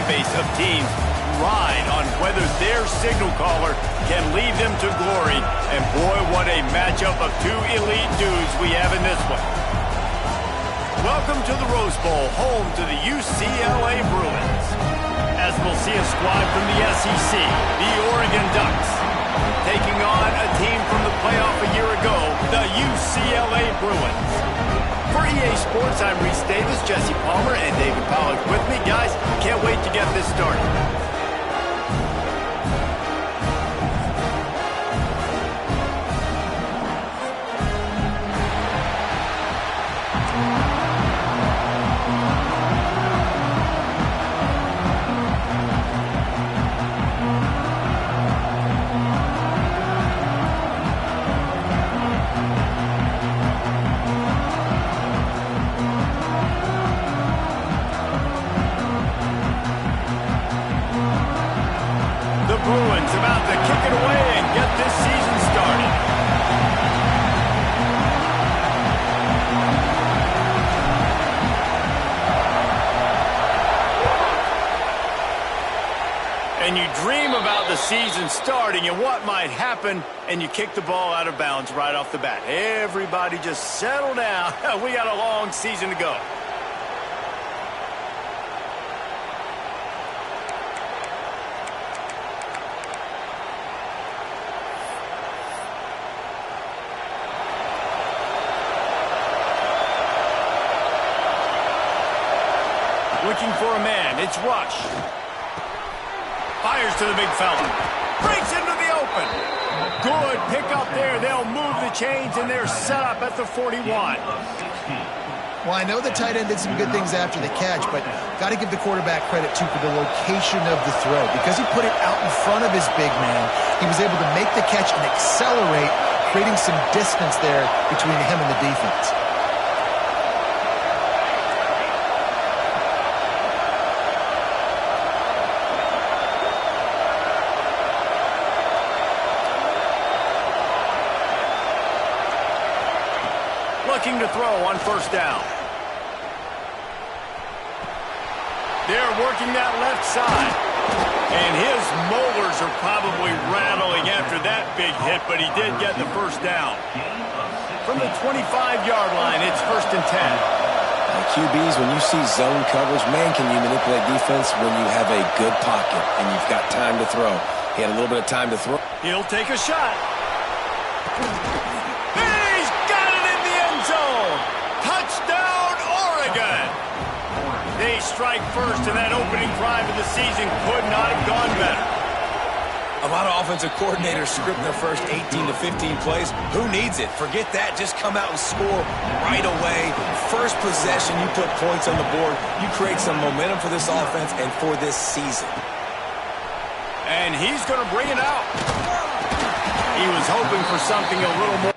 base of teams ride on whether their signal caller can lead them to glory. And boy, what a matchup of two elite dudes we have in this one. Welcome to the Rose Bowl, home to the UCLA Bruins. As we'll see a squad from the SEC, the Oregon Ducks, taking on a team from the playoff a year ago, the UCLA Bruins. For EA Sports, I'm Reese Davis, Jesse Palmer, and David Pollack with me. Guys, can't wait to get this started. Bruins about to kick it away and get this season started. And you dream about the season starting and what might happen, and you kick the ball out of bounds right off the bat. Everybody just settle down. We got a long season to go. Looking for a man, it's Rush. Fires to the big fella. Breaks into the open. Good pick up there. They'll move the chains, and they're set up at the 41. Well, I know the tight end did some good things after the catch, but got to give the quarterback credit, too, for the location of the throw. Because he put it out in front of his big man, he was able to make the catch and accelerate, creating some distance there between him and the defense. Looking to throw on first down. They're working that left side. And his molars are probably rattling after that big hit, but he did get the first down. From the 25-yard line, it's 1st and 10. QBs, when you see zone coverage, man, can you manipulate defense when you have a good pocket and you've got time to throw. He had a little bit of time to throw. He'll take a shot. Touchdown, Oregon! They strike first, and that opening drive of the season could not have gone better. A lot of offensive coordinators script their first 18 to 15 plays. Who needs it? Forget that. Just come out and score right away. First possession, you put points on the board. You create some momentum for this offense and for this season. And he's going to bring it out. He was hoping for something a little more.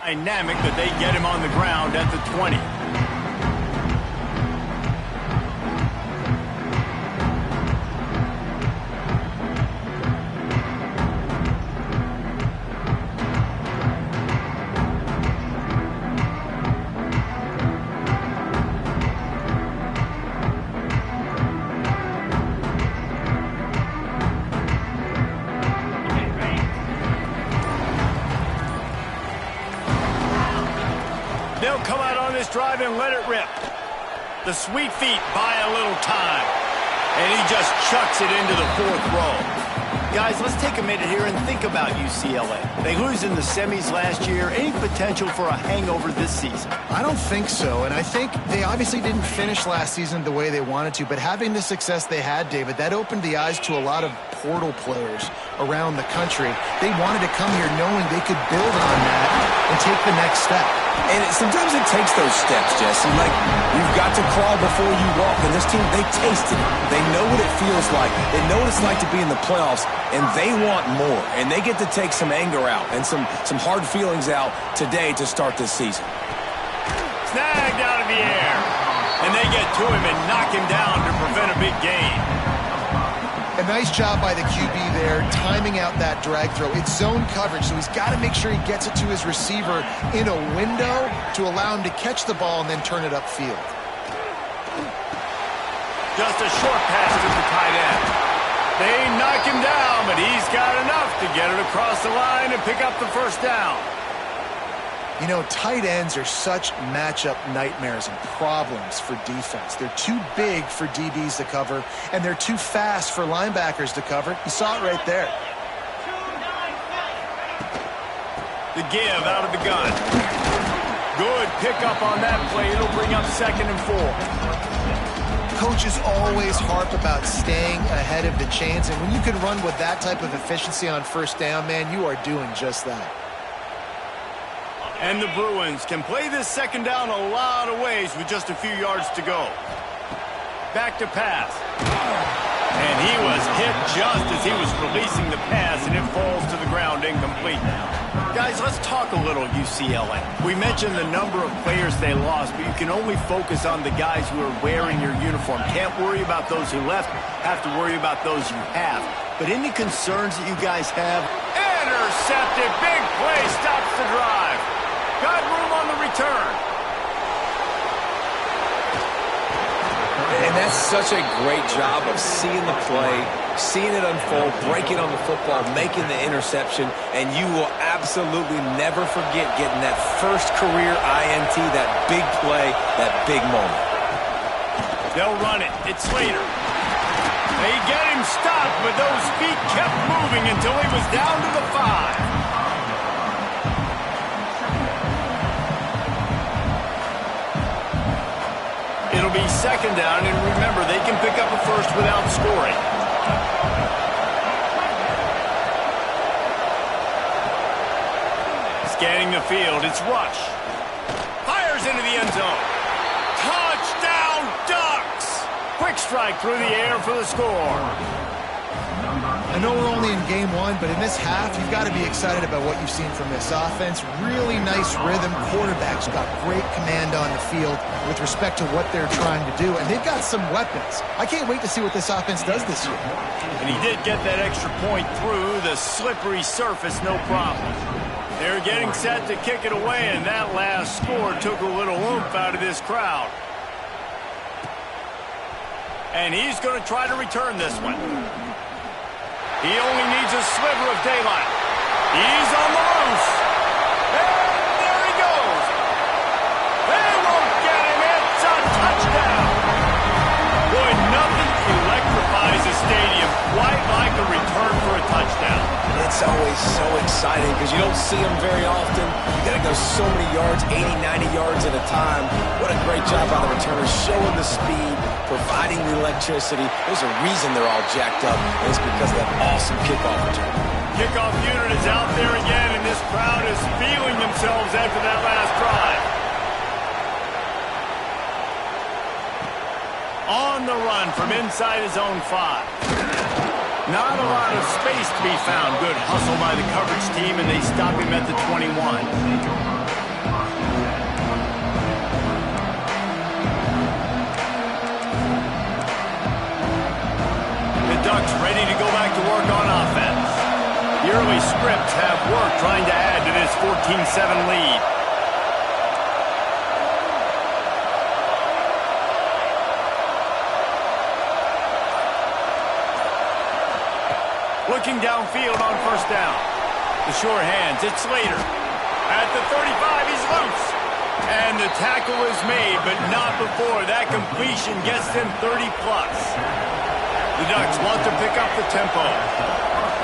Dynamic that they get him on the ground at the 20. They'll come out on this drive and let it rip. The sweet feet buy a little time. And he just chucks it into the 4th row. Guys, let's take a minute here and think about UCLA. They lose in the semis last year. Any potential for a hangover this season? I don't think so, and I think they obviously didn't finish last season the way they wanted to, but having the success they had, David, that opened the eyes to a lot of portal players around the country. They wanted to come here knowing they could build on that and take the next step. And sometimes it takes those steps, Jesse. Like, you've got to crawl before you walk. And this team, they tasted it. They know what it feels like. They know what it's like to be in the playoffs, and they want more. And they get to take some anger out and some hard feelings out today to start this season. Snagged out of the air. And they get to him and knock him down to prevent a big gain. A nice job by the QB there, timing out that drag throw. It's zone coverage, so he's got to make sure he gets it to his receiver in a window to allow him to catch the ball and then turn it upfield. Just a short pass to the tight end. They knock him down, but he's got enough to get it across the line and pick up the first down. You know, tight ends are such matchup nightmares and problems for defense. They're too big for DBs to cover, and they're too fast for linebackers to cover. You saw it right there. The give out of the gun. Good pickup on that play. It'll bring up 2nd and 4. Coaches always harp about staying ahead of the chains, and when you can run with that type of efficiency on first down, man, you are doing just that. And the Bruins can play this 2nd down a lot of ways with just a few yards to go. Back to pass. And he was hit just as he was releasing the pass, and it falls to the ground incomplete. Guys, let's talk a little UCLA. We mentioned the number of players they lost, but you can only focus on the guys who are wearing your uniform. Can't worry about those who left, have to worry about those you have. But any concerns that you guys have? Intercepted, big play, stops the drive. Got room on the return. And that's such a great job of seeing the play, seeing it unfold, breaking on the football, making the interception, and you will absolutely never forget getting that first career INT, that big play, that big moment. They'll run it. It's Slater. They get him stopped, but those feet kept moving until he was down to the 5. It'll be 2nd down, and remember, they can pick up a first without scoring. Scanning the field, it's Rush. Fires into the end zone. Touchdown, Ducks! Quick strike through the air for the score. I know we're only in game 1, but in this half, you've got to be excited about what you've seen from this offense. Really nice rhythm. Quarterback's got great command on the field with respect to what they're trying to do, and they've got some weapons. I can't wait to see what this offense does this year. And he did get that extra point through the slippery surface, no problem. They're getting set to kick it away, and that last score took a little oomph out of this crowd. And he's going to try to return this one. He only needs a sliver of daylight. He's on the loose. And there he goes. They won't get him. It's a touchdown. Boy, nothing electrifies a stadium quite like a return for a touchdown. It's always so exciting because you don't see them very often. You got to go so many yards, 80, 90 yards at a time. What a great job by the returners, showing the speed, providing the electricity. There's a reason they're all jacked up, and it's because of that awesome kickoff return. Kickoff unit is out there again, and this crowd is feeling themselves after that last drive. On the run from inside his own 5. Not a lot of space to be found. Good hustle by the coverage team, and they stop him at the 21. The Ducks ready to go back to work on offense. The early scripts have worked trying to add to this 14-7 lead. Looking downfield on first down. The short hands, it's Slater. At the 35, he's loose. And the tackle is made, but not before that completion gets them 30+. The Ducks want to pick up the tempo.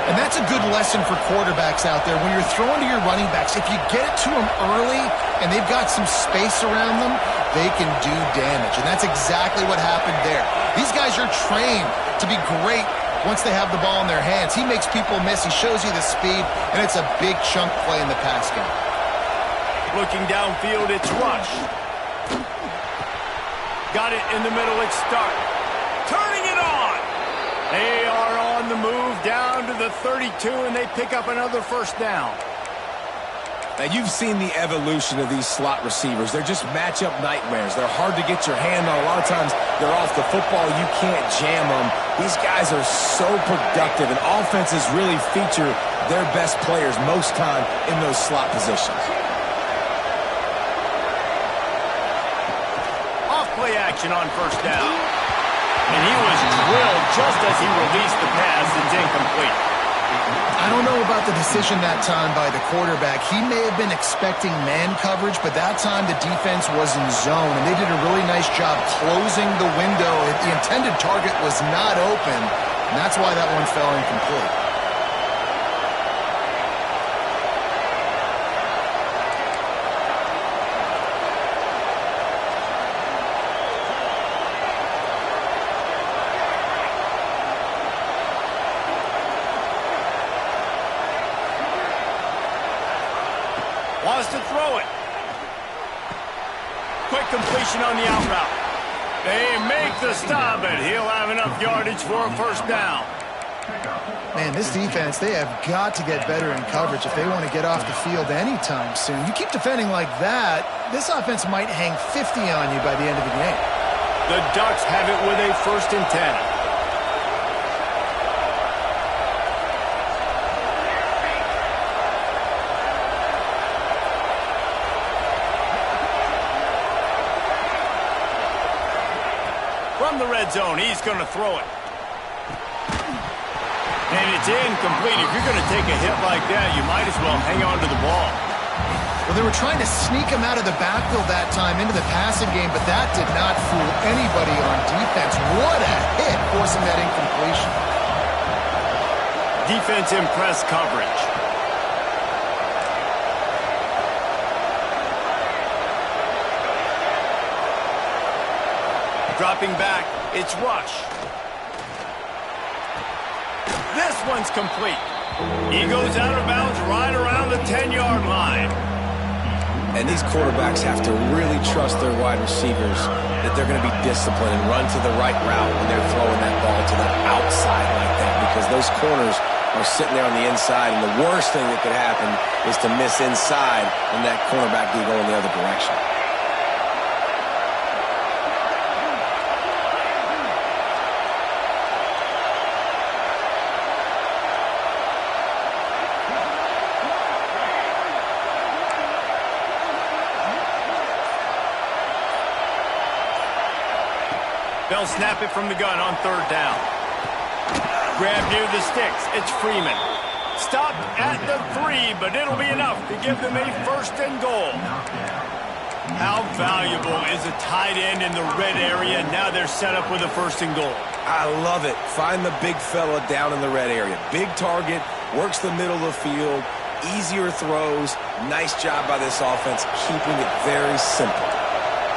And that's a good lesson for quarterbacks out there. When you're throwing to your running backs, if you get it to them early and they've got some space around them, they can do damage. And that's exactly what happened there. These guys are trained to be great once they have the ball in their hands. He makes people miss. He shows you the speed, and it's a big chunk play in the pass game. Looking downfield, it's Rush. Got it in the middle, it's Stark. Turning it on. They are on the move down to the 32, and they pick up another first down. Now, you've seen the evolution of these slot receivers. They're just matchup nightmares. They're hard to get your hand on. A lot of times, they're off the football. You can't jam them. These guys are so productive, and offenses really feature their best players most time in those slot positions. Off-play action on first down. And he was drilled just as he released the pass. It's incomplete. I don't know about the decision that time by the quarterback. He may have been expecting man coverage, but that time the defense was in zone, and they did a really nice job closing the window. The intended target was not open, and that's why that one fell incomplete. Wants to throw it. Quick completion on the out route. They make the stop, and he'll have enough yardage for a first down. Man, this defense, they have got to get better in coverage if they want to get off the field anytime soon. You keep defending like that, this offense might hang 50 on you by the end of the game. The Ducks have it with a 1st and 10. From the red zone, he's going to throw it. And it's incomplete. If you're going to take a hit like that, you might as well hang on to the ball. Well, they were trying to sneak him out of the backfield that time into the passing game, but that did not fool anybody on defense. What a hit, forcing that incompletion. Defense in press coverage. Dropping back, it's Rush. This one's complete. He goes out of bounds right around the 10-yard line. And these quarterbacks have to really trust their wide receivers that they're going to be disciplined and run to the right route when they're throwing that ball to the outside like that, because those corners are sitting there on the inside, and the worst thing that could happen is to miss inside and that cornerback be going the other direction. They'll snap it from the gun on 3rd down. Grab near the sticks. It's Freeman. Stopped at the 3, but it'll be enough to give them a 1st and goal. How valuable is a tight end in the red area? Now they're set up with a 1st and goal. I love it. Find the big fella down in the red area. Big target, works the middle of the field, easier throws. Nice job by this offense, keeping it very simple.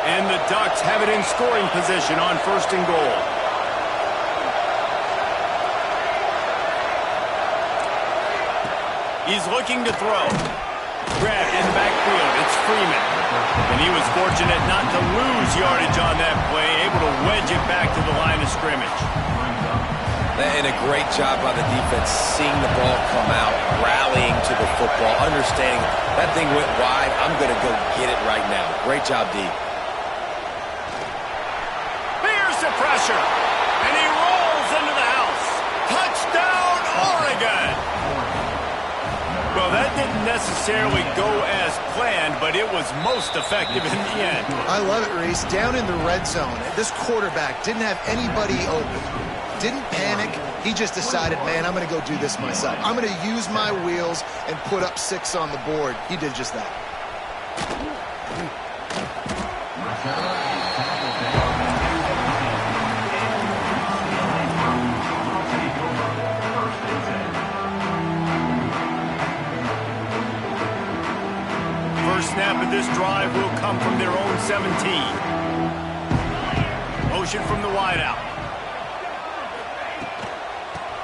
And the Ducks have it in scoring position on 1st and goal. He's looking to throw. Grabbed in the backfield. It's Freeman. And he was fortunate not to lose yardage on that play, able to wedge it back to the line of scrimmage. And a great job by the defense, seeing the ball come out, rallying to the football, understanding that thing went wide. I'm going to go get it right now. Great job, D. The pressure, and he rolls into the house. Touchdown, Oregon! Well, that didn't necessarily go as planned, but it was most effective in the end. I love it, Reese. Down in the red zone, this quarterback didn't have anybody open. Didn't panic. He just decided, man, I'm going to go do this myself. I'm going to use my wheels and put up 6 on the board. He did just that. for this drive will come from their own 17. Motion from the wideout.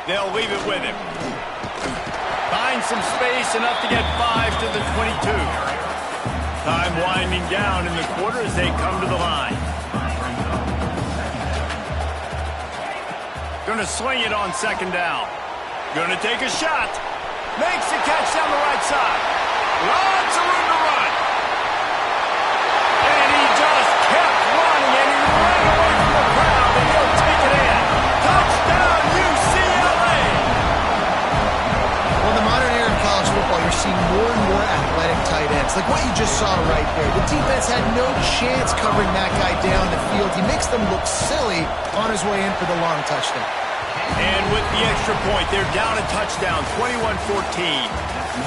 They'll leave it with him. Find some space, enough to get 5 to the 22. Time winding down in the quarter as they come to the line. Gonna sling it on second down. Gonna take a shot. Makes the catch down the right side. Lots of room to run. And he just kept running, and he ran away from the crowd, and he'll take it in. Touchdown, UCLA! Well, in the modern era of college football, you're seeing more and more athletic tight ends, like what you just saw right there. The defense had no chance covering that guy down the field. He makes them look silly on his way in for the long touchdown. And with the extra point, they're down a touchdown, 21-14.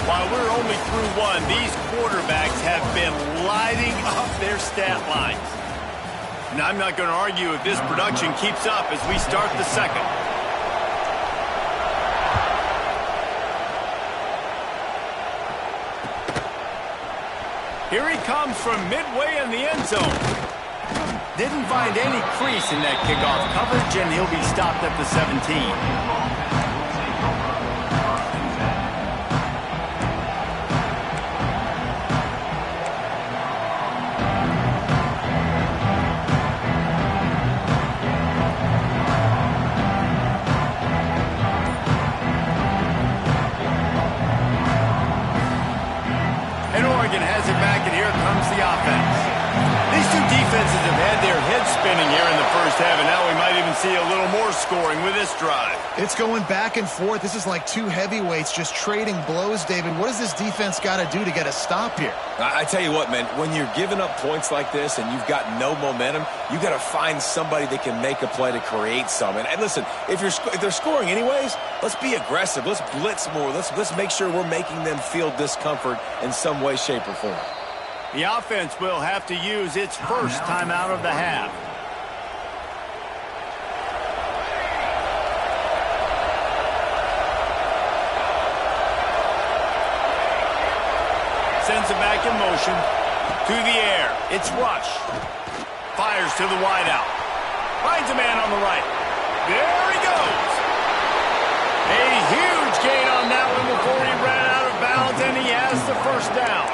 While we're only through one, these quarterbacks have been lighting up their stat lines. And I'm not going to argue if this production keeps up as we start the second. Here he comes from midway in the end zone. Didn't find any crease in that kickoff coverage, and he'll be stopped at the 17. Has it back, and here comes the offense. These two defenses have had their heads spinning here in the first half, and now we might even see a little more scoring with this drive. It's going back and forth. This is like two heavyweights just trading blows, David. What does this defense got to do to get a stop here? I tell you what, man, when you're giving up points like this and you've got no momentum, you got to find somebody that can make a play to create some. And listen, if they're scoring anyways, let's be aggressive. Let's blitz more. Let's make sure we're making them feel discomfort in some way, shape, or form. The offense will have to use its first timeout of the half. Sends it back in motion. To the air. It's Rush. Fires to the wideout. Finds a man on the right. There he goes. A huge gain on that one before he ran out of bounds, and he has the first down.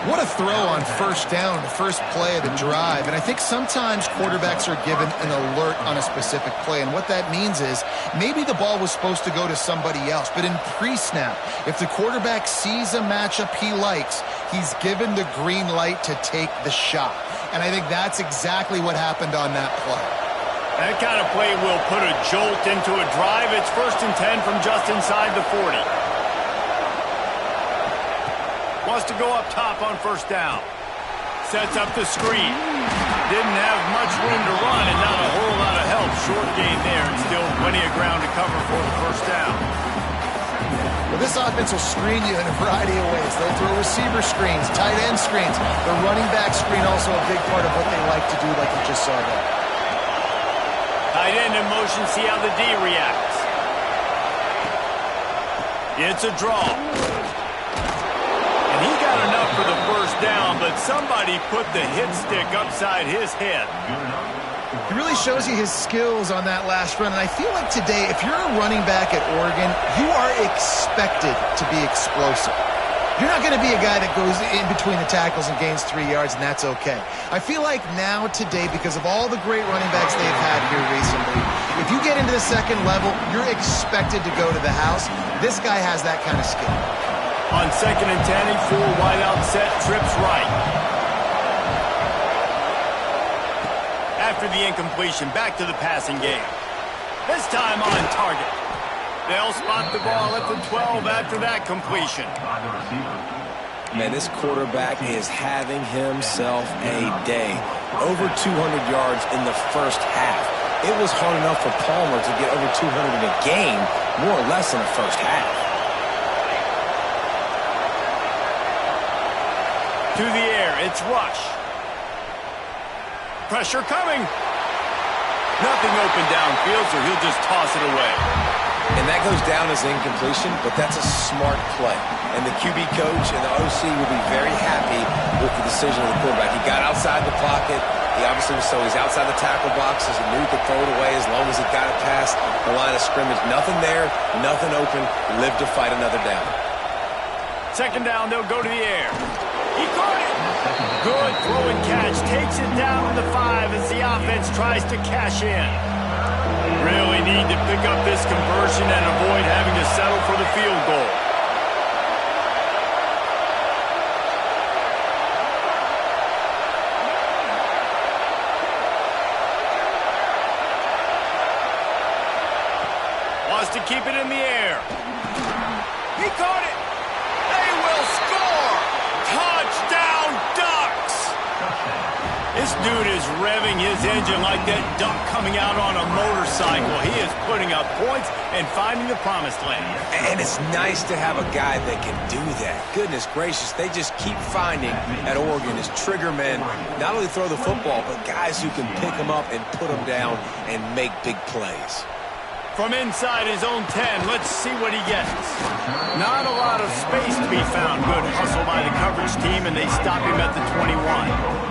What a throw on first down, the first play of the drive. And I think sometimes quarterbacks are given an alert on a specific play. And what that means is maybe the ball was supposed to go to somebody else. But in pre-snap, if the quarterback sees a matchup he likes, he's given the green light to take the shot. And I think that's exactly what happened on that play. That kind of play will put a jolt into a drive. It's 1st and 10 from just inside the 40. Wants to go up top on first down. Sets up the screen. Didn't have much room to run and not a whole lot of help. Short gain there and still plenty of ground to cover for the first down. Well, this offense will screen you in a variety of ways. They'll throw receiver screens, tight end screens. The running back screen also a big part of what they like to do, like you just saw there. Tight end in motion, see how the D reacts. It's a draw. And he got enough for the first down, but somebody put the hit stick upside his head. He really shows you his skills on that last run, and I feel like today, if you're a running back at Oregon, you are expected to be explosive. You're not going to be a guy that goes in between the tackles and gains 3 yards, and that's okay. I feel like now, today, because of all the great running backs they've had here recently, if you get into the second level, you're expected to go to the house. This guy has that kind of skill. On 2nd and 10, a full wideout set, trips right. After the incompletion, back to the passing game. This time on target. They'll spot the ball at the 12 after that completion. Man, this quarterback is having himself a day. Over 200 yards in the first half. It was hard enough for Palmer to get over 200 in a game, more or less in the first half. To the air, it's Rush. Pressure coming. Nothing open downfield, so he'll just toss it away. And that goes down as incompletion, but that's a smart play. And the QB coach and the OC will be very happy with the decision of the quarterback. He got outside the pocket. He obviously he's outside the tackle boxes. He knew he could throw it away as long as he got it past the line of scrimmage. Nothing there, nothing open. Live to fight another down. Second down, they'll go to the air. He caught it. Good throw and catch. Takes it down to the 5 as the offense tries to cash in. Really need to pick up this conversion and avoid having to settle for the field goal. Wants to keep it in the air. He caught it. They will score. Touchdown, Ducks. This dude is revving his engine like that duck coming out on a motorcycle. He is putting up points and finding the promised land. And it's nice to have a guy that can do that. Goodness gracious, they just keep finding at Oregon as trigger men, not only throw the football, but guys who can pick them up and put them down and make big plays. From inside his own 10, let's see what he gets. Not a lot of space to be found. Good hustle by the coverage team, and they stop him at the 21.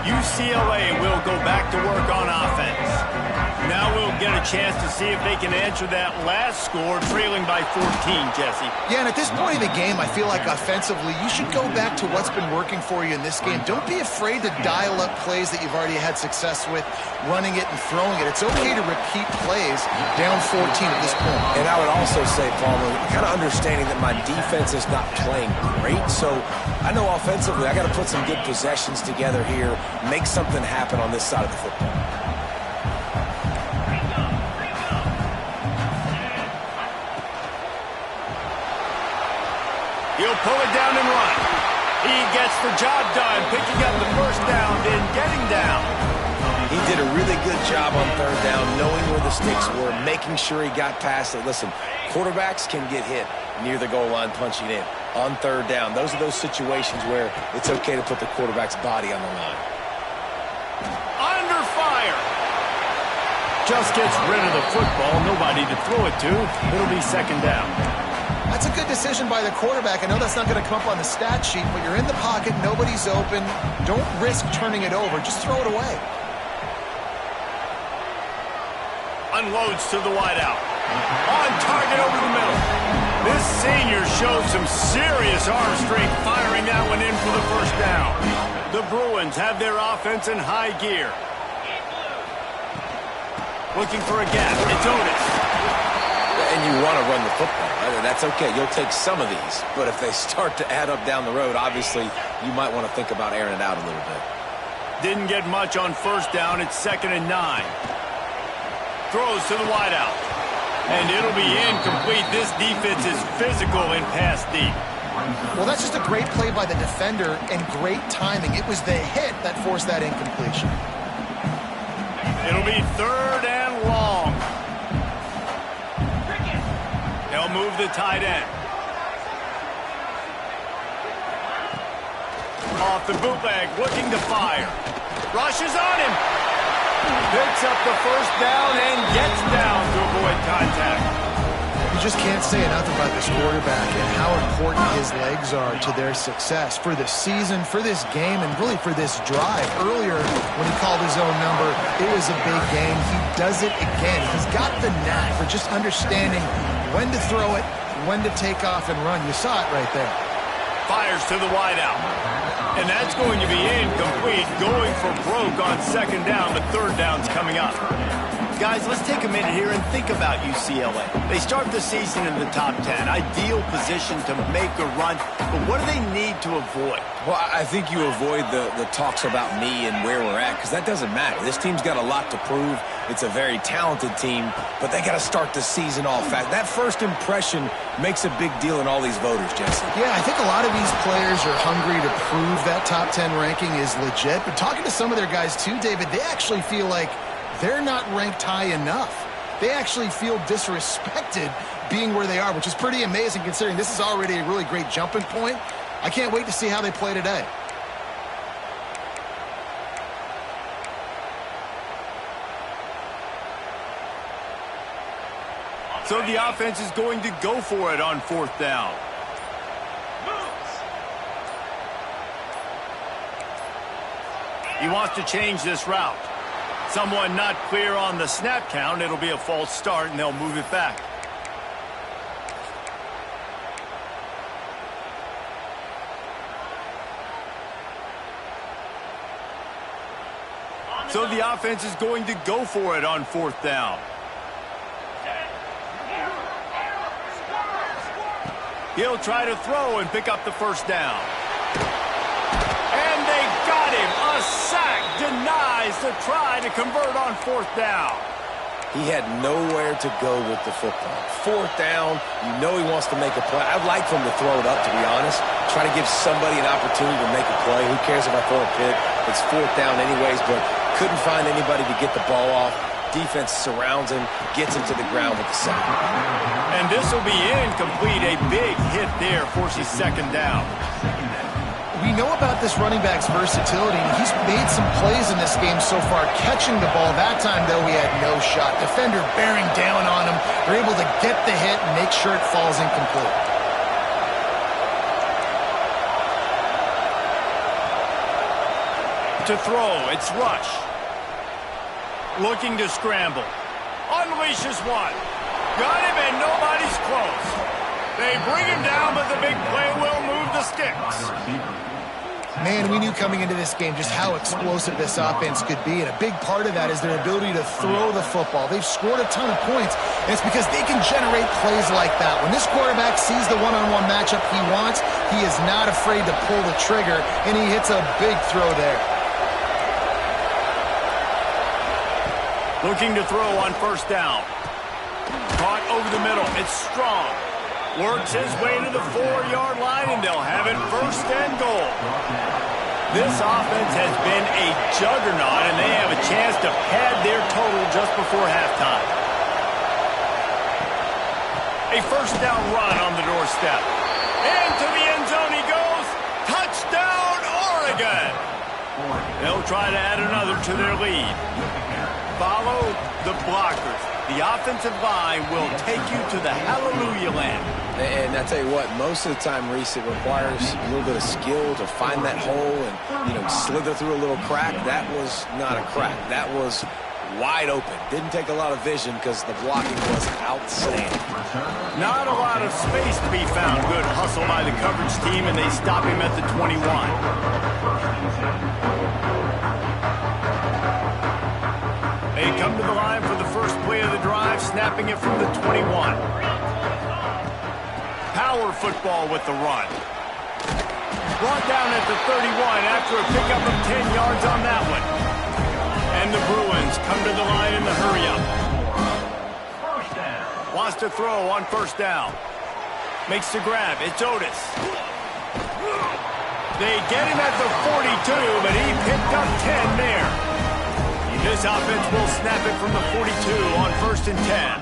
UCLA will go back to work on offense. Now we'll get a chance to see if they can answer that last score, trailing by 14, Jesse. Yeah, and at this point in the game, I feel like offensively, you should go back to what's been working for you in this game. Don't be afraid to dial up plays that you've already had success with, running it and throwing it. It's okay to repeat plays down 14 at this point. And I would also say, Palmer, kind of understanding that my defense is not playing great, so I know offensively I got to put some good possessions together here, make something happen on this side of the football. He'll pull it down and run. He gets the job done, picking up the first down, then getting down. He did a really good job on third down, knowing where the sticks were, making sure he got past it. Listen, quarterbacks can get hit near the goal line punching in. On third down, those are those situations where it's okay to put the quarterback's body on the line. Under fire. Just gets rid of the football. Nobody to throw it to. It'll be second down. That's a good decision by the quarterback. I know that's not going to come up on the stat sheet, but you're in the pocket, nobody's open. Don't risk turning it over. Just throw it away. Unloads to the wideout. On target over the middle. This senior shows some serious arm strength, firing that one in for the first down. The Bruins have their offense in high gear. Looking for a gap. It's Otis. And you want to run the football. That's okay. You'll take some of these. But if they start to add up down the road, obviously, you might want to think about airing it out a little bit. Didn't get much on first down. It's 2nd and 9. Throws to the wideout. And it'll be incomplete. This defense is physical and pass deep. Well, that's just a great play by the defender and great timing. It was the hit that forced that incompletion. It'll be 3rd and long. They'll move the tight end. Off the bootleg, looking to fire. Rushes on him. Picks up the first down and gets down to avoid contact. You just can't say enough about this quarterback and how important his legs are to their success for the season, for this game, and really for this drive. Earlier, when he called his own number, it was a big game. He does it again. He's got the knack for just understanding when to throw it, when to take off and run. You saw it right there. Fires to the wideout. And that's going to be incomplete, going for broke on 2nd down, but 3rd down's coming up. Guys, let's take a minute here and think about UCLA. They start the season in the top 10. Ideal position to make a run, but what do they need to avoid? Well, I think you avoid the talks about me and where we're at, because that doesn't matter. This team's got a lot to prove. It's a very talented team, but they got to start the season off fast. That first impression makes a big deal in all these voters, Jesse. Yeah, I think a lot of these players are hungry to prove that top 10 ranking is legit, but talking to some of their guys too, David, they actually feel like they're not ranked high enough. They actually feel disrespected being where they are, which is pretty amazing considering this is already a really great jumping point. I can't wait to see how they play today. So the offense is going to go for it on 4th down. He wants to change this route. Someone not clear on the snap count. It'll be a false start, and they'll move it back. So the offense is going to go for it on 4th down. He'll try to throw and pick up the 1st down. And they got him. A sack denies the try to convert on 4th down. He had nowhere to go with the football. 4th down, you know he wants to make a play. I'd like for him to throw it up, to be honest. Try to give somebody an opportunity to make a play. Who cares if I throw a pick? It's 4th down anyways, but couldn't find anybody to get the ball off. Defense surrounds him, gets him to the ground with the sack. And this will be incomplete. A big hit there forces 2nd down. We know about this running back's versatility, and he's made some plays in this game so far, catching the ball. That time, though, he had no shot. Defender bearing down on him. They're able to get the hit and make sure it falls incomplete. To throw, it's Rush. Looking to scramble. Unleashes one. Got him, and nobody's close. They bring him down, but the big play will move the sticks. Man, we knew coming into this game just how explosive this offense could be, and a big part of that is their ability to throw the football. They've scored a ton of points, and it's because they can generate plays like that. When this quarterback sees the one-on-one matchup he wants, he is not afraid to pull the trigger, and he hits a big throw there. Looking to throw on 1st down. Caught over the middle. It's Strong. Works his way to the 4-yard line, and they'll have it 1st and goal. This offense has been a juggernaut, and they have a chance to pad their total just before halftime. A 1st down run on the doorstep. Into the end zone he goes. Touchdown, Oregon! They'll try to add another to their lead. Follow the blockers. The offensive line will take you to the hallelujah land. And I tell you what, most of the time, Reese, it requires a little bit of skill to find that hole and, slither through a little crack. That was not a crack. That was wide open. Didn't take a lot of vision because the blocking was outstanding. Not a lot of space to be found. Good hustle by the coverage team, and they stop him at the 21. They come to the line for the first play of the drive, snapping it from the 21. Power football with the run. Brought down at the 31 after a pickup of 10 yards on that one. And the Bruins come to the line in the hurry-up. Wants to throw on 1st down. Makes the grab. It's Otis. They get him at the 42, but he picked up 10 there. This offense will snap it from the 42 on 1st and 10.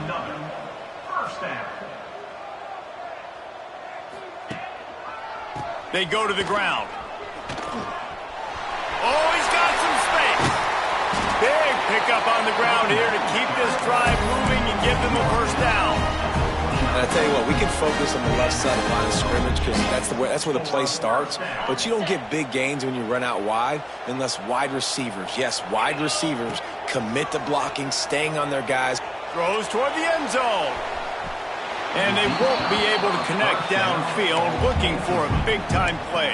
They go to the ground. Oh, he's got some space. Big pickup on the ground here to keep this drive moving and give them a 1st down. And I tell you what, we can focus on the left side of the line of scrimmage because that's where the play starts. But you don't get big gains when you run out wide unless wide receivers, yes, wide receivers, commit to blocking, staying on their guys. Throws toward the end zone. And they won't be able to connect downfield, looking for a big-time play.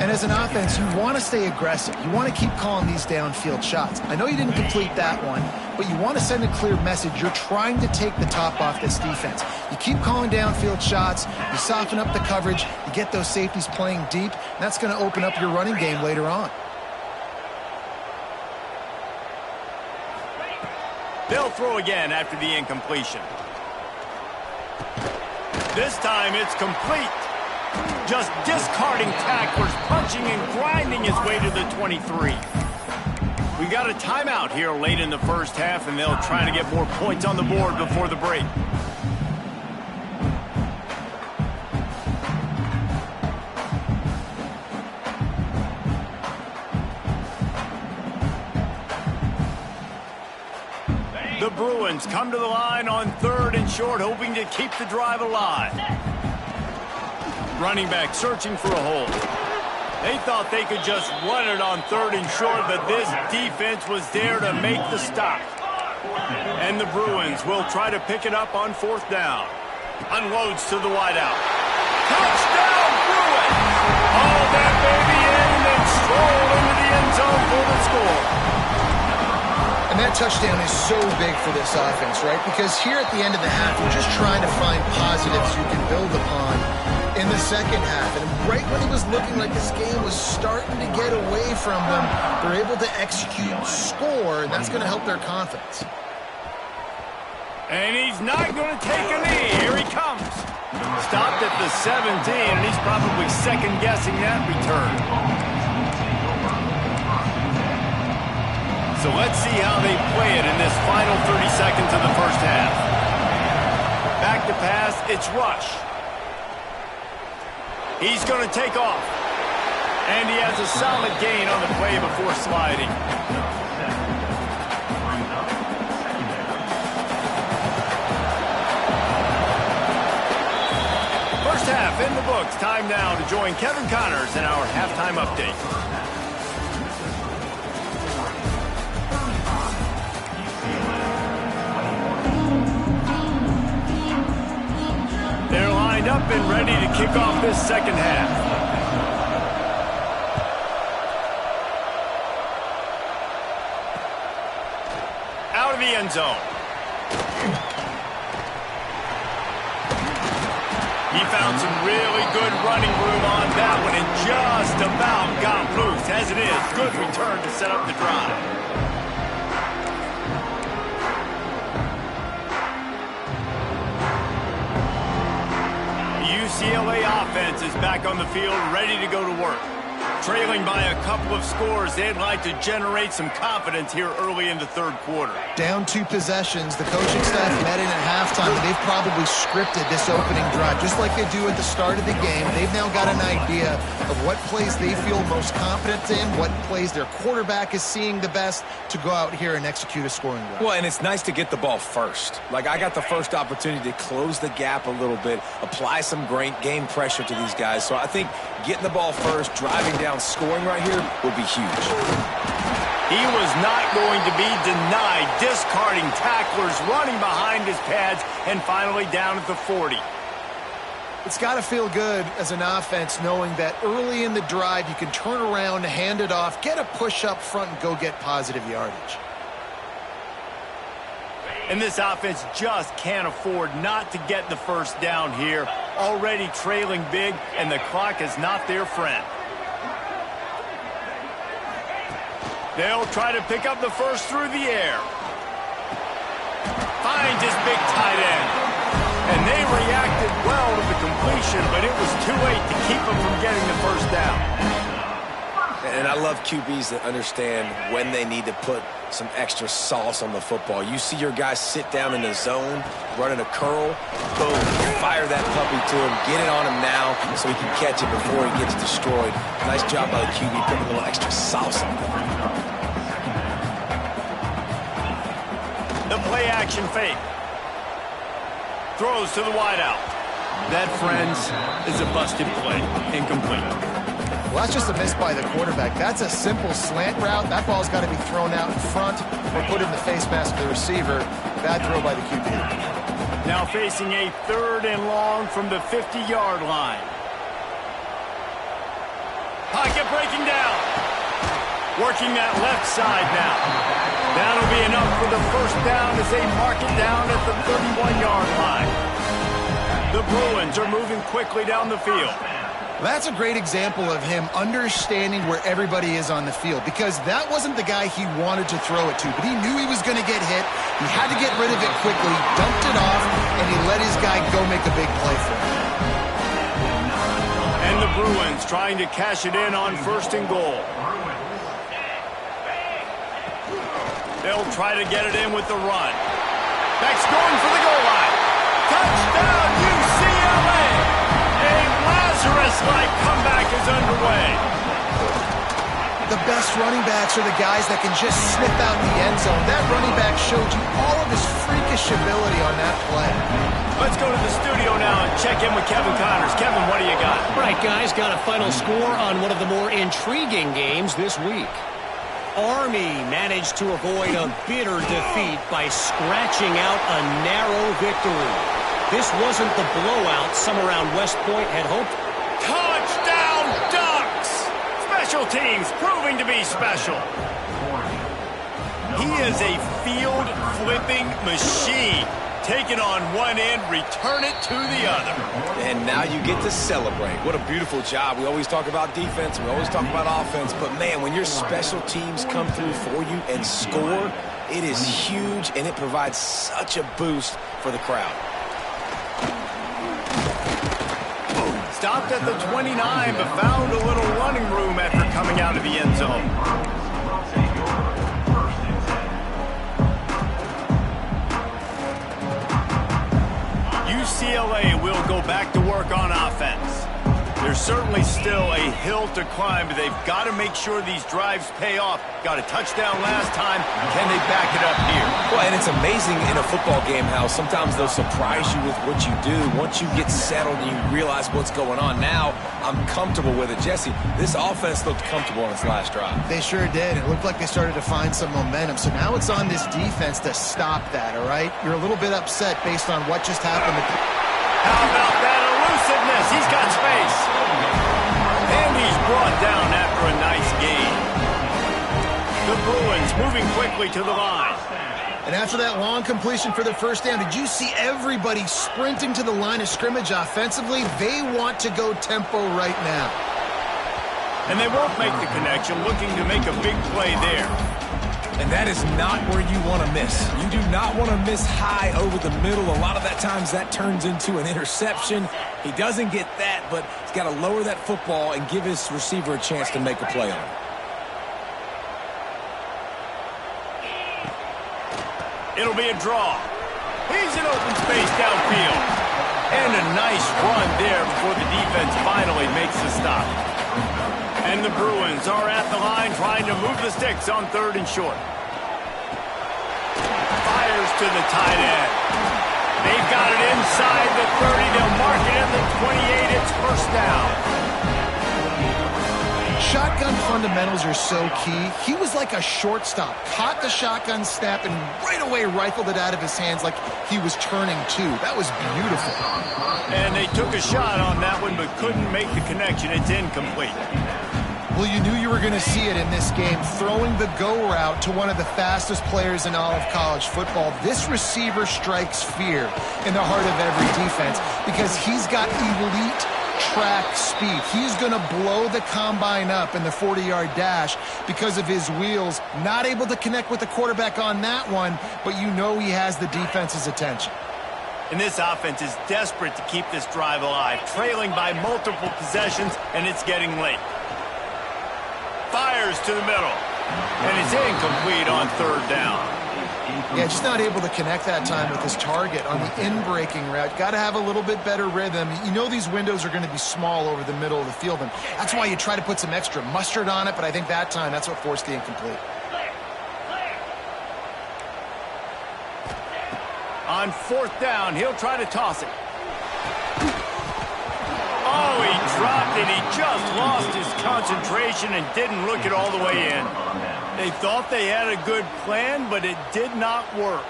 And as an offense, you want to stay aggressive. You want to keep calling these downfield shots. I know you didn't complete that one, but you want to send a clear message. You're trying to take the top off this defense. You keep calling downfield shots, you soften up the coverage, you get those safeties playing deep, and that's going to open up your running game later on. They'll throw again after the incompletion. This time it's complete. Just discarding tacklers, punching and grinding his way to the 23. We got a timeout here late in the 1st half, and they'll try to get more points on the board before the break. The Bruins come to the line on 3rd and short, hoping to keep the drive alive. Running back searching for a hole. They thought they could just run it on 3rd and short, but this defense was there to make the stop. And the Bruins will try to pick it up on 4th down. Unloads to the wideout. Touchdown, Bruins! All that baby in and then stroll into the end zone for the score. And that touchdown is so big for this offense, right? Because here at the end of the half, you're just trying to find positives you can build upon in the second half. And right when it was looking like this game was starting to get away from them, they're able to execute, score, and that's going to help their confidence. And he's not going to take a knee. Here he comes. Stopped at the 17, and he's probably second-guessing that return. So let's see how they play it in this final 30 seconds of the first half. Back to pass, it's Rush. He's going to take off. And he has a solid gain on the play before sliding. First half in the books. Time now to join Kevin Connors in our halftime update. They're lined up and ready to kick off this second half. Out of the end zone. He found some really good running room on that one and just about got loose. As it is, good return to set up the drive. UCLA offense is back on the field, ready to go to work. Trailing by a couple of scores, they'd like to generate some confidence here early in the 3rd quarter. Down 2 possessions. The coaching staff met in at halftime, but they've probably scripted this opening drive, just like they do at the start of the game. They've now got an idea of what plays they feel most confident in, what plays their quarterback is seeing the best to go out here and execute a scoring drive. Well, and it's nice to get the ball first. Like, I got the first opportunity to close the gap a little bit, apply some great game pressure to these guys. So I think getting the ball first, driving down, scoring right here would be huge. He was not going to be denied, discarding tacklers, running behind his pads, and finally down at the 40. It's got to feel good as an offense knowing that early in the drive you can turn around, hand it off, get a push up front, and go get positive yardage. And this offense just can't afford not to get the first down here. Already trailing big, and the clock is not their friend. They'll try to pick up the first through the air. Finds his big tight end. And they reacted well to the completion, but it was too late to keep them from getting the first down. And I love QBs that understand when they need to put some extra sauce on the football. You see your guys sit down in the zone, running a curl, boom, fire that puppy to him, get it on him now so he can catch it before he gets destroyed. Nice job by the QB putting a little extra sauce on it. The play action fake. Throws to the wideout. That, friends, is a busted play. Incomplete. Well, that's just a miss by the quarterback. That's a simple slant route. That ball's got to be thrown out in front or put in the face mask of the receiver. Bad throw by the QB. Now facing a 3rd and long from the 50-yard line. Pocket breaking down. Working that left side now. That'll be enough for the first down as they mark it down at the 31-yard line. The Bruins are moving quickly down the field. That's a great example of him understanding where everybody is on the field, because that wasn't the guy he wanted to throw it to, but he knew he was going to get hit. He had to get rid of it quickly, dumped it off, and he let his guy go make a big play for him. And the Bruins trying to cash it in on 1st and goal. They'll try to get it in with the run. Beck's going for the goal line. Touchdown, UCLA! A Lazarus-like comeback is underway. The best running backs are the guys that can just sniff out the end zone. That running back showed you all of his freakish ability on that play. Let's go to the studio now and check in with Kevin Connors. Kevin, what do you got? Right, guys, got a final score on one of the more intriguing games this week. Army managed to avoid a bitter defeat by scratching out a narrow victory. This wasn't the blowout some around West Point had hoped. Touchdown Ducks! Special teams proving to be special. He is a field-flipping machine. Take it on one end, return it to the other. And now you get to celebrate. What a beautiful job. We always talk about defense, we always talk about offense, but man, when your special teams come through for you and score, it is huge, and it provides such a boost for the crowd. Stopped at the 29, but found a little running room after coming out of the end zone. UCLA will go back to work on offense. There's certainly still a hill to climb, but they've got to make sure these drives pay off. Got a touchdown last time. Can they back it up here? Well, and it's amazing in a football game how sometimes they'll surprise you with what you do. Once you get settled and you realize what's going on, now I'm comfortable with it. Jesse, this offense looked comfortable on its last drive. They sure did. It looked like they started to find some momentum. So now it's on this defense to stop that, all right? You're a little bit upset based on what just happened. How about that elusiveness? He's got space. And he's brought down after a nice gain. The Bruins moving quickly to the line. And after that long completion for the first down, did you see everybody sprinting to the line of scrimmage offensively? They want to go tempo right now. And they won't make the connection, looking to make a big play there. And that is not where you want to miss. You do not want to miss high over the middle. A lot of that times that turns into an interception. He doesn't get that, but he's got to lower that football and give his receiver a chance to make a play on it. It'll be a draw. He's in open space downfield. And a nice run there before the defense finally makes the stop. And the Bruins are at the line trying to move the sticks on 3rd and short. Fires to the tight end. They've got it inside the 30. They'll mark it at the 28. It's first down. Shotgun fundamentals are so key. He was like a shortstop. Caught the shotgun snap and right away rifled it out of his hands like he was turning two. That was beautiful. And they took a shot on that one but couldn't make the connection. It's incomplete. Well, you knew you were going to see it in this game, throwing the go route to one of the fastest players in all of college football. This receiver strikes fear in the heart of every defense because he's got elite track speed. He's going to blow the combine up in the 40-yard dash because of his wheels. Not able to connect with the quarterback on that one, but you know he has the defense's attention. And this offense is desperate to keep this drive alive, trailing by multiple possessions, and it's getting late. Fires to the middle, and it's incomplete on 3rd down. Yeah, just not able to connect that time with his target on the in-breaking route. Got to have a little bit better rhythm. You know these windows are going to be small over the middle of the field, and that's why you try to put some extra mustard on it, but I think that time that's what forced the incomplete. On 4th down, he'll try to toss it. Oh, he dropped it. He just lost his concentration and didn't look it all the way in. They thought they had a good plan, but it did not work.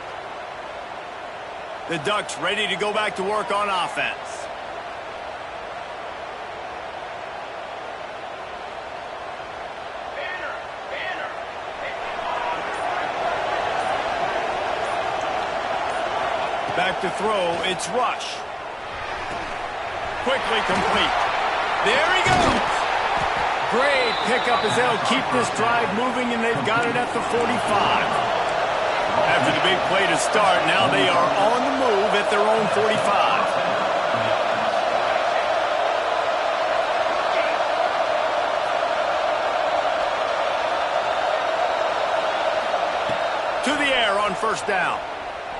The Ducks ready to go back to work on offense. Back to throw, it's Rush. Quickly complete. There he goes. Great pickup as they'll keep this drive moving, and they've got it at the 45. After the big play to start, now they are on the move at their own 45. To the air on 1st down.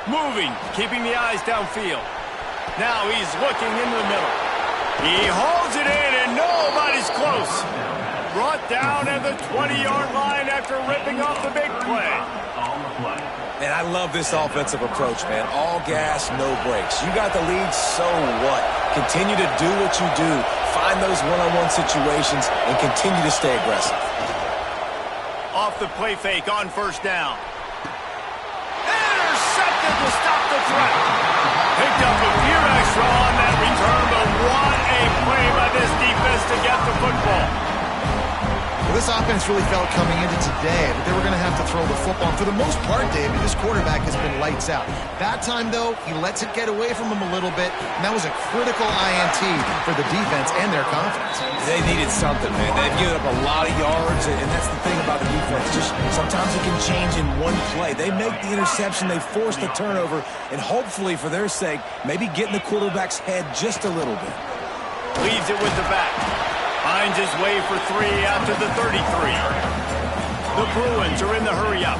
Moving, keeping the eyes downfield. Now he's looking into the middle. He hauls it in, and nobody's close. Brought down at the 20-yard line after ripping off the big play. And I love this offensive approach, man. All gas, no brakes. You got the lead, so what? Continue to do what you do. Find those one-on-one situations and continue to stay aggressive. Off the play fake on first down. Intercepted to stop the threat. Picked up a few extra on that return, but what a play by this defense to get the football. Well, this offense really felt coming into today that they were going to have to throw the football. And for the most part, David, this quarterback has been lights out. That time, though, he lets it get away from him a little bit, and that was a critical INT for the defense and their confidence. They needed something, man. They've given up a lot of yards, and that's the thing about the defense. Just sometimes it can change in one play. They make the interception, they force the turnover, and hopefully, for their sake, maybe get in the quarterback's head just a little bit. Leaves it with the back. Finds his way for 3 after the 33. The Bruins are in the hurry-up.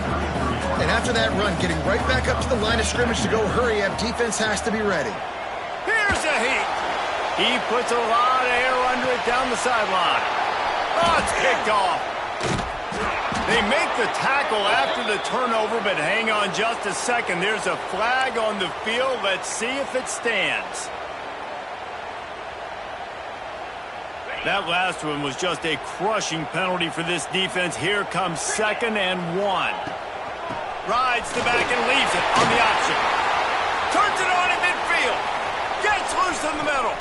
And after that run, getting right back up to the line of scrimmage to go hurry-up, defense has to be ready. Here's a heat. He puts a lot of air under it down the sideline. Oh, it's kicked off. They make the tackle after the turnover, but hang on just a second. There's a flag on the field. Let's see if it stands. That last one was just a crushing penalty for this defense. Here comes 2nd and 1. Rides the back and leaves it on the option. Turns it on in midfield. Gets loose in the middle.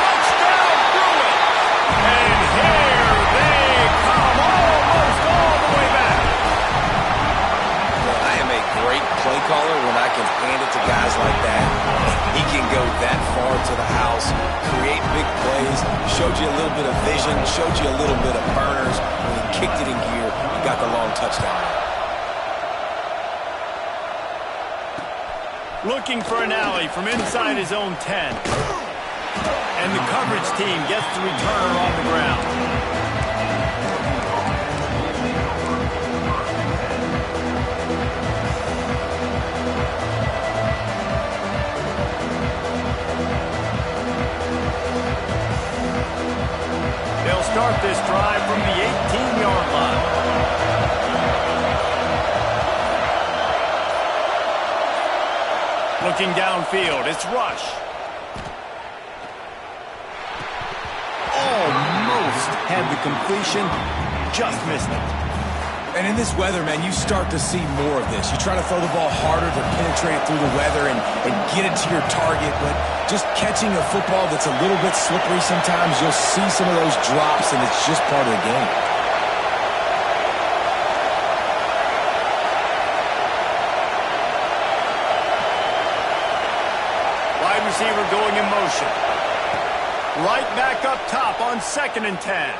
Touchdown, Bruins. And here they come, almost all the way back. Well, I am a great play caller when I can hand it to guys like that. He can go that far to the house, create big plays, showed you a little bit of vision, showed you a little bit of burners. When he kicked it in gear, he got the long touchdown. Looking for an alley from inside his own 10. And the coverage team gets the returner on the ground. They'll start this drive from the 18-yard line. Looking downfield, it's Rush. Almost had the completion, just missed it. And in this weather, man, you start to see more of this. You try to throw the ball harder to penetrate it through the weather and get it to your target, but just catching a football that's a little bit slippery sometimes, you'll see some of those drops, and it's just part of the game. Wide receiver going in motion. Right back up top on 2nd and 10.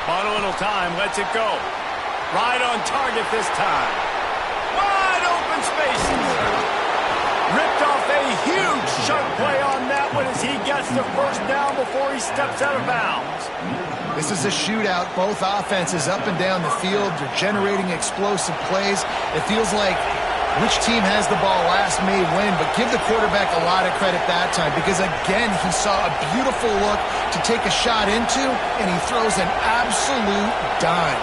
Bought a little time, lets it go. Right on target this time. Wide open spaces. Ripped off a huge sharp play on that one as he gets the first down before he steps out of bounds. This is a shootout. Both offenses up and down the field. They're generating explosive plays. It feels like which team has the ball last may win, but give the quarterback a lot of credit that time because, again, he saw a beautiful look to take a shot into, and he throws an absolute dime.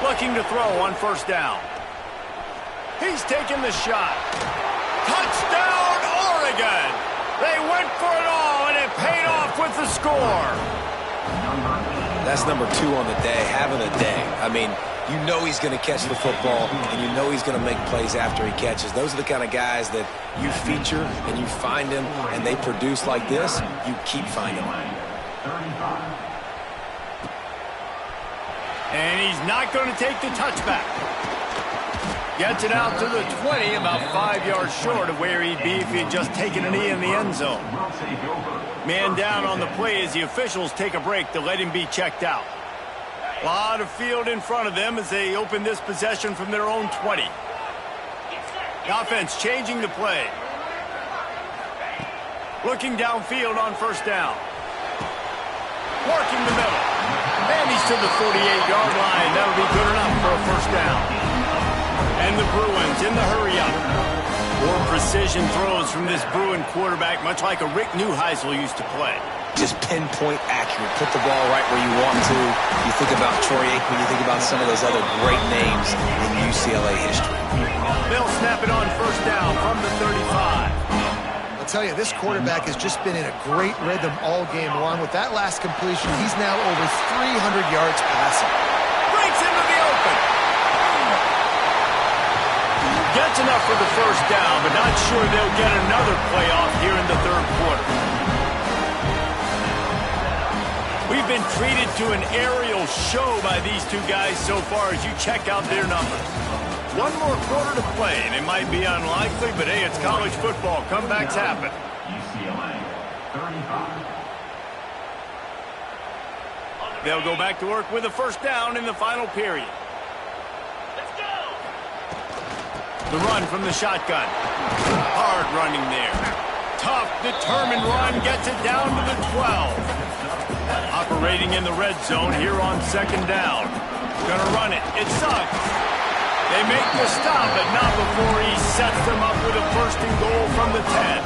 Looking to throw on first down. He's taking the shot. Touchdown, Oregon! They went for it all, and it paid off with the score. That's number 2 on the day, having a day. I mean, you know he's going to catch the football, and you know he's going to make plays after he catches. Those are the kind of guys that you feature, and you find them, and they produce like this, you keep finding them. And he's not going to take the touchback. Gets it out to the 20, about 5 yards short of where he'd be if he had just taken a knee in the end zone. Man down on the play as the officials take a break to let him be checked out. A lot of field in front of them as they open this possession from their own 20. The offense changing the play. Looking downfield on first down. Working the middle. And he's to the 48-yard line. That'll be good enough for a first down. And the Bruins in the hurry-up. More precision throws from this Bruin quarterback, much like a Rick Neuheisel used to play. just pinpoint accurate. Put the ball right where you want to. You think about Troy Aikman, you think about some of those other great names in UCLA history. They'll snap it on first down from the 35. I'll tell you, this quarterback has just been in a great rhythm all game long. With that last completion, he's now over 300 yards passing. Breaks into the open. Gets enough for the first down, but not sure they'll get another playoff here in the third quarter. We've been treated to an aerial show by these two guys so far as you check out their numbers. One more quarter to play, and it might be unlikely, but hey, it's college football. Comebacks happen. UCLA, 35. They'll go back to work with a first down in the final period. Let's go! The run from the shotgun. Hard running there. Tough, determined run gets it down to the 12. Operating in the red zone here on second down. Gonna run it. It sucks. They make the stop, but not before he sets them up with a first and goal from the 10.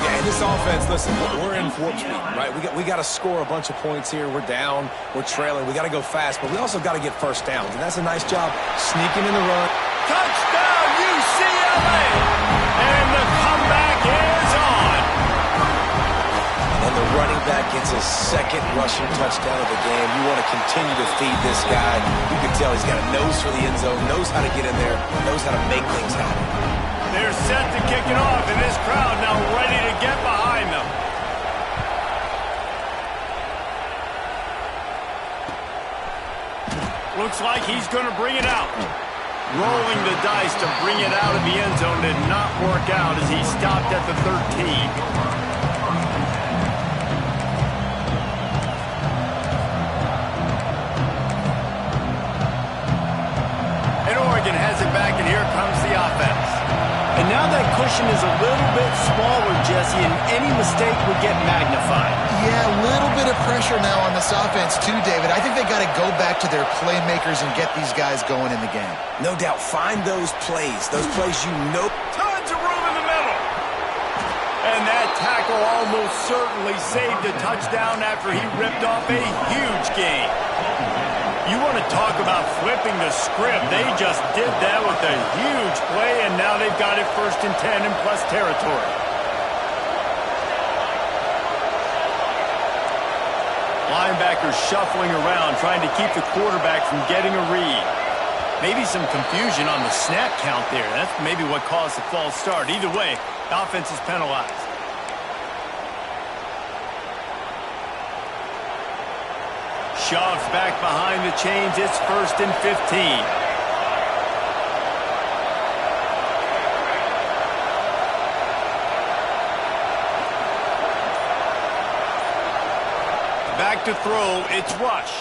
Yeah, in this offense, listen, we're in warp speed, right? We got to score a bunch of points here. We're down. We're trailing. We got to go fast, but we also got to get first downs, and that's a nice job sneaking in the run. Touchdown, UCLA! And the comeback is on. And the running back gets his second rushing touchdown of the game. You want to continue to feed this guy. You can tell he's got a nose for the end zone, knows how to get in there, knows how to make things happen. They're set to kick it off, and this crowd now ready to get behind them. Looks like he's going to bring it out. Rolling the dice to bring it out of the end zone did not work out as he stopped at the 13. Oregon has it back, and here comes the offense. And now that cushion is a little bit smaller, Jesse, and any mistake would get magnified. Yeah, a little bit of pressure now on this offense too, David. I think they got to go back to their playmakers and get these guys going in the game. No doubt. Find those plays you know. Tons of room in the middle. And that tackle almost certainly saved a touchdown after he ripped off a huge gain. You want to talk about flipping the script. They just did that with a huge play, and now they've got it first and 10 in plus territory. Linebackers shuffling around, trying to keep the quarterback from getting a read. Maybe some confusion on the snap count there. That's maybe what caused the false start. Either way, the offense is penalized. Shoves back behind the chains. It's first and 15. Back to throw. It's Rush.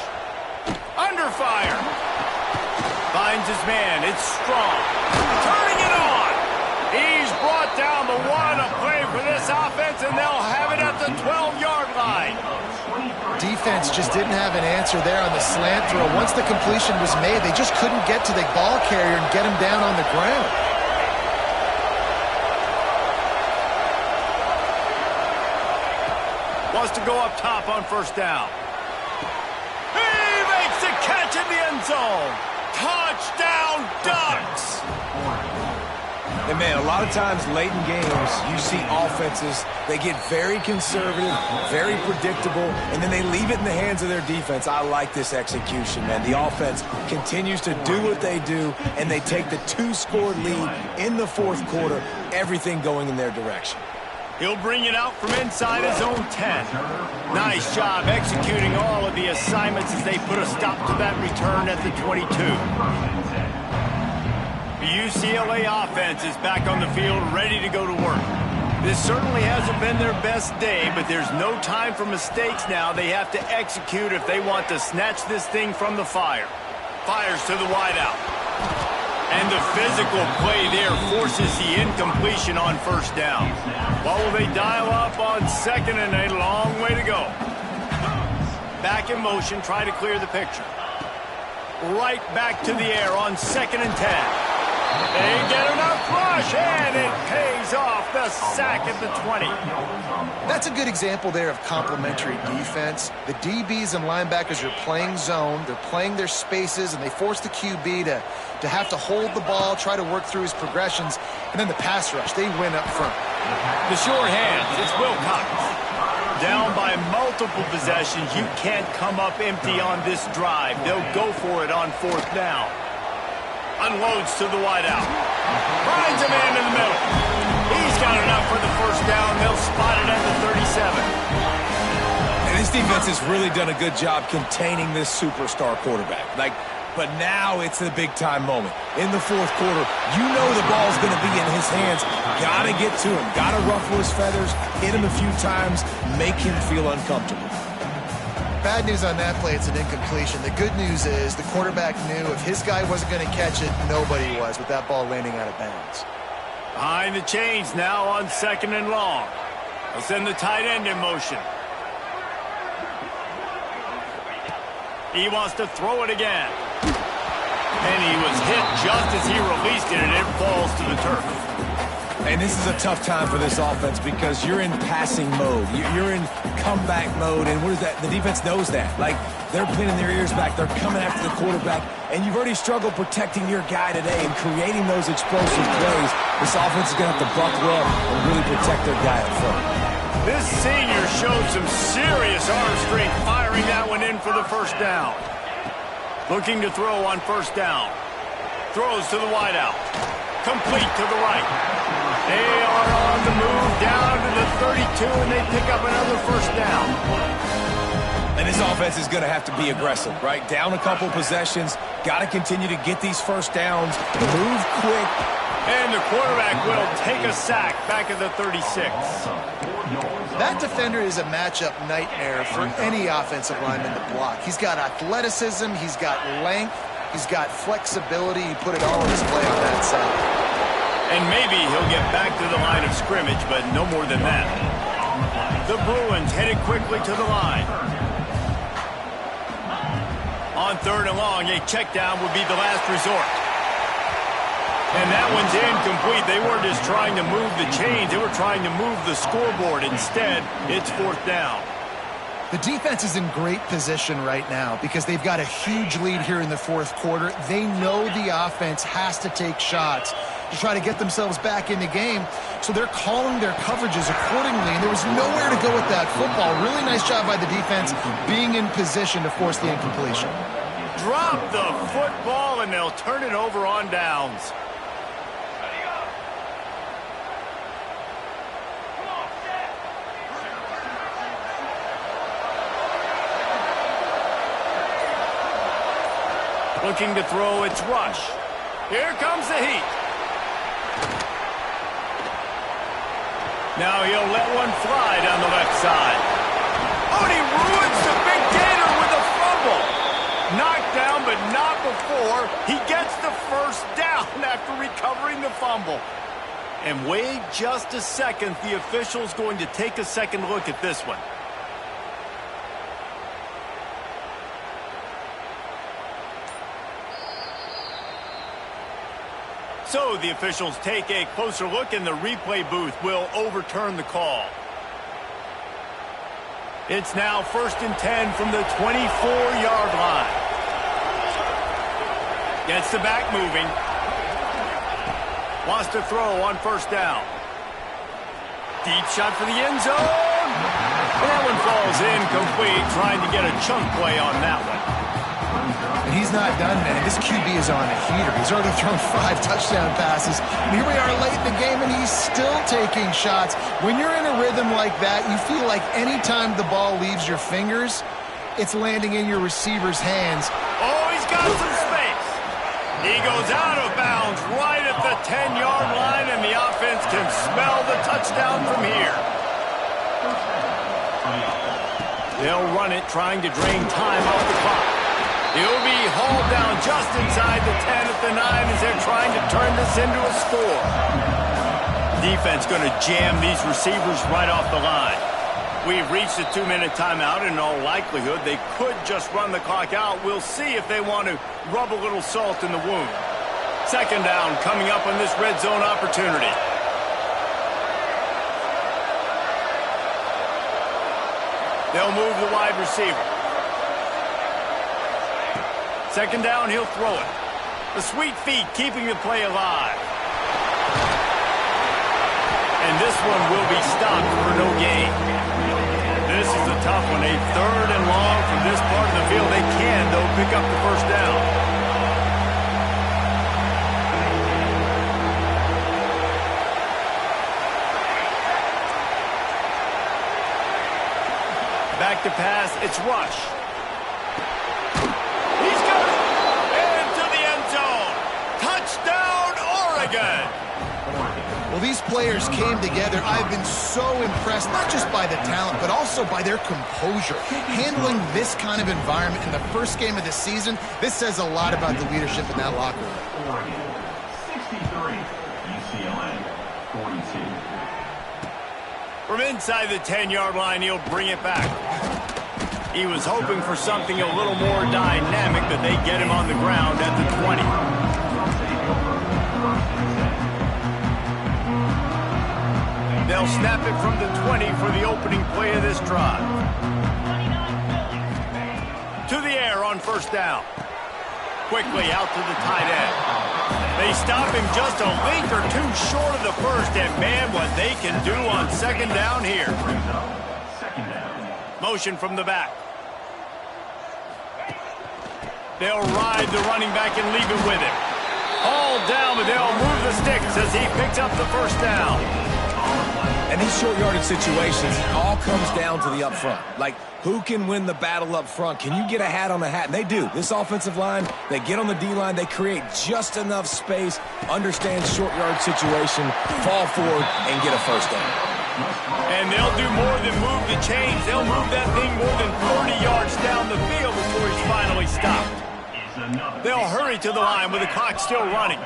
Under fire. Finds his man. It's Strong. Turning it on. He's brought down the one. A play for this offense, and they'll have it at the 12-yard line. Defense just didn't have an answer there on the slant throw. Once the completion was made, they just couldn't get to the ball carrier and get him down on the ground. Wants to go up top on first down. He makes the catch in the end zone. Touchdown, Ducks! And, man, a lot of times late in games, you see offenses, they get very conservative, very predictable, and then they leave it in the hands of their defense. I like this execution, man. The offense continues to do what they do, and they take the 2-score lead in the fourth quarter, everything going in their direction. He'll bring it out from inside his own 10. Nice job executing all of the assignments as they put a stop to that return at the 22. The UCLA offense is back on the field, ready to go to work. This certainly hasn't been their best day, but there's no time for mistakes now. They have to execute if they want to snatch this thing from the fire. Fires to the wideout. And the physical play there forces the incompletion on first down. What will they dial up on second, and a long way to go. Back in motion, try to clear the picture. Right back to the air on second and 10. They get enough rush, and it pays off the sack at the 20. That's a good example there of complementary defense. The DBs and linebackers are playing zone, they're playing their spaces, and they force the QB to have to hold the ball, try to work through his progressions, and then the pass rush, they win up front. The short hands, it's Wilcox. Down by multiple possessions, you can't come up empty on this drive. They'll go for it on 4th down. Unloads to the wideout. Finds a man in the middle. He's got enough for the 1st down. They'll spot it at the 37. And this defense has really done a good job containing this superstar quarterback. But now it's the big-time moment. In the 4th quarter, you know the ball's going to be in his hands. Got to get to him. Got to ruffle his feathers, hit him a few times, make him feel uncomfortable. Bad news on that play, it's an incompletion. The good news is the quarterback knew if his guy wasn't going to catch it, nobody was with that ball landing out of bounds. Behind the chains now on 2nd and long. They'll send the tight end in motion. He wants to throw it again. And he was hit just as he released it, and it falls to the turf. And this is a tough time for this offense because you're in passing mode. You're in comeback mode, and what is that? The defense knows that. They're pinning their ears back. They're coming after the quarterback, and you've already struggled protecting your guy today and creating those explosive plays. This offense is going to have to buckle up and really protect their guy up front. This senior showed some serious arm strength firing that one in for the 1st down. Looking to throw on 1st down. Throws to the wideout. Complete to the right. They are on the move down to the 32, and they pick up another 1st down. And this offense is going to have to be aggressive, right? Down a couple possessions. Got to continue to get these 1st downs. Move quick. And the quarterback will take a sack back at the 36. That defender is a matchup nightmare for any offensive lineman to block. He's got athleticism, he's got length, he's got flexibility. He put it all on display on that side. And maybe he'll get back to the line of scrimmage, but no more than that. The Bruins headed quickly to the line. On 3rd and long, a check down would be the last resort. And that one's incomplete. They weren't just trying to move the chains. They were trying to move the scoreboard. Instead, it's 4th down. The defense is in great position right now because they've got a huge lead here in the 4th quarter. They know the offense has to take shots to try to get themselves back in the game. So they're calling their coverages accordingly, and there was nowhere to go with that football. Really nice job by the defense being in position to force the incompletion. Drop the football, and they'll turn it over on downs. Looking to throw, it's Rush. Here comes the heat. Now he'll let one fly down the left side. Oh, and he ruins the big gator with a fumble. Knocked down, but not before. He gets the 1st down after recovering the fumble. And wait just a second. The official's going to take a second look at this one. So the officials take a closer look, and the replay booth will overturn the call. It's now 1st and 10 from the 24-yard line. Gets the back moving. Wants to throw on 1st down. Deep shot for the end zone. And that one falls incomplete, trying to get a chunk play on that one. And he's not done, man. This QB is on a heater. He's already thrown 5 touchdown passes. And here we are late in the game, and he's still taking shots. When you're in a rhythm like that, you feel like any time the ball leaves your fingers, it's landing in your receiver's hands. Oh, he's got some space. He goes out of bounds right at the 10-yard line, and the offense can smell the touchdown from here. They'll run it, trying to drain time off the clock. He'll be hauled down just inside the 10 at the 9 as they're trying to turn this into a score. Defense going to jam these receivers right off the line. We've reached a 2-minute timeout, and in all likelihood, they could just run the clock out. We'll see if they want to rub a little salt in the wound. Second down coming up on this red zone opportunity. They'll move the wide receiver. Second down, he'll throw it. The sweet feet keeping the play alive. And this one will be stopped for no gain. This is a tough one. A third and long from this part of the field. They can, though, pick up the first down. Back to pass, it's Rush. He's got it! Into the end zone. Touchdown, Oregon! Well, these players came together. I've been so impressed, not just by the talent, but also by their composure. Handling this kind of environment in the first game of the season, this says a lot about the leadership in that locker room. Oregon 63, UCLA 42. From inside the 10-yard line, he'll bring it back. He was hoping for something a little more dynamic, but they get him on the ground at the 20. They'll snap it from the 20 for the opening play of this drive. To the air on first down. Quickly out to the tight end. They stop him just a link or two short of the first, and man, what they can do on second down here. Motion from the back. They'll ride the running back and leave it with him. All down, but they'll move the sticks as he picks up the first down. And these short yardage situations, it all comes down to the up front. Like, who can win the battle up front? Can you get a hat on the hat? And they do. This offensive line, they get on the D-line, they create just enough space, understand short yard situation, fall forward, and get a first down. And they'll do more than move the chains. They'll move that thing more than 30 yards down the field before he's finally stopped. They'll hurry to the line with the clock still running.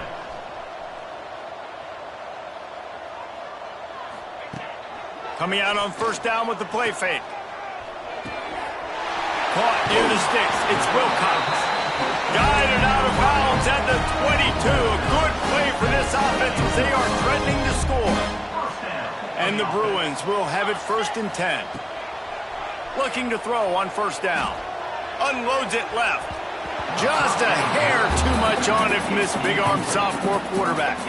Coming out on first down with the play fake. Caught near the sticks. It's Wilcox. Guided out of bounds at the 22. A good play for this offense as they are threatening to score. And the Bruins will have it 1st and 10. Looking to throw on first down. Unloads it left. Just a hair too much on it from this big-armed sophomore quarterback.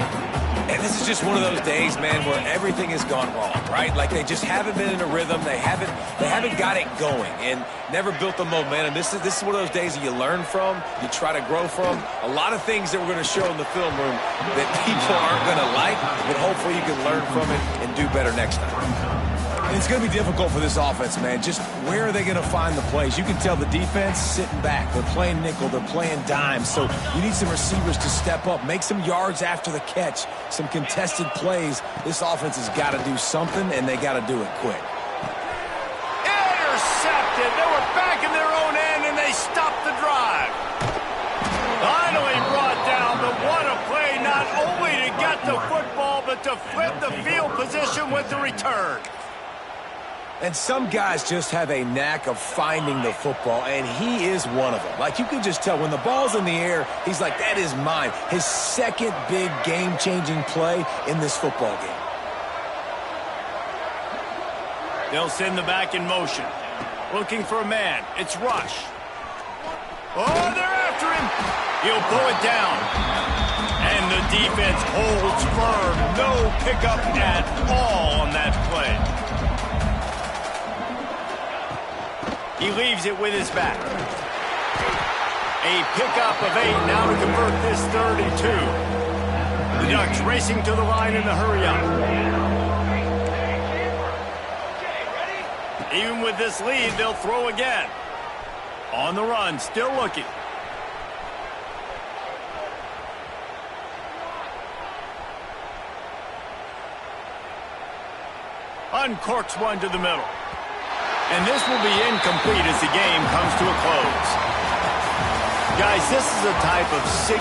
And this is just one of those days, man, where everything has gone wrong, right? Like, they just haven't been in a rhythm. They haven't got it going and never built the momentum. This is one of those days that you learn from, you try to grow from. A lot of things that we're going to show in the film room that people aren't going to like, but hopefully you can learn from it and do better next time. And it's going to be difficult for this offense, man. Just where are they going to find the plays? You can tell the defense sitting back. They're playing nickel. They're playing dime. So you need some receivers to step up, make some yards after the catch, some contested plays. This offense has got to do something, and they got to do it quick. Intercepted. They were back in their own end, and they stopped the drive. Finally brought down, but what a play, not only to get the football, but to flip the field position with the return. And some guys just have a knack of finding the football, and he is one of them. Like, you can just tell when the ball's in the air, he's like, that is mine. His second big game-changing play in this football game. They'll send the back in motion. Looking for a man. It's Rush. Oh, they're after him. He'll pull it down. And the defense holds firm. No pickup at all on that play. He leaves it with his back. A pickup of 8 now to convert this 3rd and 2. The Ducks racing to the line in the hurry-up. Even with this lead, they'll throw again. On the run, still looking. Uncorks one to the middle. And this will be incomplete as the game comes to a close. Guys, this is a type of signature